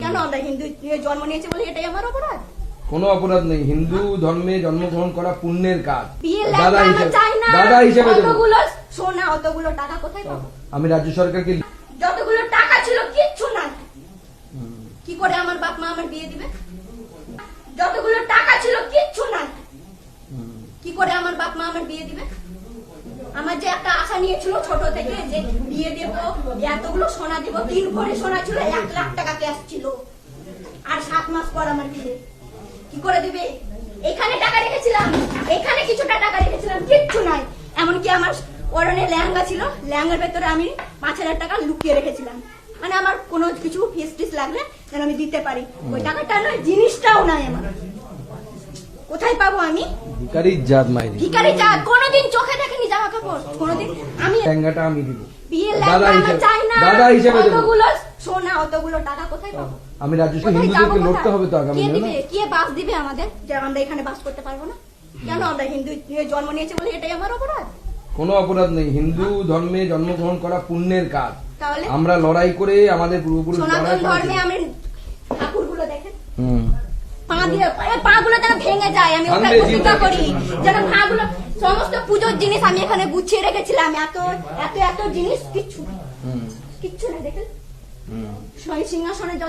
কেন আমরা হিন্দু জন্ম নিয়েছি বলে এটাই আমার অপরাধ? কোনো অপরাধ নেই। হিন্দু ধর্মে জন্মগ্রহণ করা পুণ্যের কাজ। বিয়ে দাদা লাগবে হিসেবে চাই না। দাদা হিসেবে দেবো। অতগুলো সোনা অতগুলো টাকা কোথায় পাবো? আমি রাজ্য সরকারকে যতগুলো টাকা ছিল কিচ্ছু নাই। কি করে আমার বাপ মা আমার বিয়ে দিবে? যতগুলো টাকা ছিল কিচ্ছু নাই। কি করে আমার বাপ মা আমার বিয়ে দিবে? আমার যে একটা আশা নিয়েছিল ছোট থেকে যে বিয়ে দেব, এতগুলো সোনা দিব, 3 ভরি সোনা ছিল, 1 লাখ টাকা ক্যাশ ছিল, আর 7 মাস পর আমার বিয়ে। কি করে দিবে? এখানে টাকা রেখেছিলাম, এখানে কিছুটা টাকা রেখেছিলাম, কিচ্ছু নাই। এমনকি আমার পরনে লেহেঙ্গা ছিল, লেহেঙ্গার ভেতরে আমি 5,000 টাকা লুকিয়ে রেখেছিলাম, মানে আমার কোনো কিছু ফিস টিস লাগলে যেন আমি দিতে পারি। ওই টাকাটা নয়, জিনিসটাও নাই আমার। কোথায় পাবো আমি? ভিখারি জাত মাইরি। ভিখারি যা কোনোদিন চোখে দেখেনি জামা কাপড়, কোনোদিন আমি লেহেঙ্গাটা আমি দিব। বিয়ে দাদা লাগবে হিসেবে চাই না। দাদা হিসেবে দেবো। অতগুলো সোনা অতগুলো টাকা কোথায় পাবো? আমি রাজ্য কোথায় হিন্দুদেরকে যাবো লড়তে কোথায়? হবে তো আগামী কে দিনে দিবে? না? কে বাস দিবে আমাদের যে আমরা এখানে বাস করতে পারবো না? কেন আমরা হিন্দু জন্ম নিয়েছি বলে এটাই আমার অপরাধ? কোনো অপরাধ নেই। হিন্দু ধর্মে জন্মগ্রহণ করা পুণ্যের কাজ। তাহলে আমরা লড়াই করে আমাদের পূর্বপুরুষ সনাতন লড়াই ধর্মে করেছে। আমি ঠাকুরগুলো দেখেন হুম। পা দিয়ে পাগুলো যেন ভেঙে যায়, আমি ওটা ভাঙবে, প্রতিজ্ঞা জিভ করি যেন পাগুলো, সমস্ত পুজোর জিনিস আমি এখানে গুছিয়ে রেখেছিলাম, এত এত এত জিনিস কিচ্ছু নাই, হুম। কিচ্ছু নাই। দেখেন হুম। সিংহাসনে যত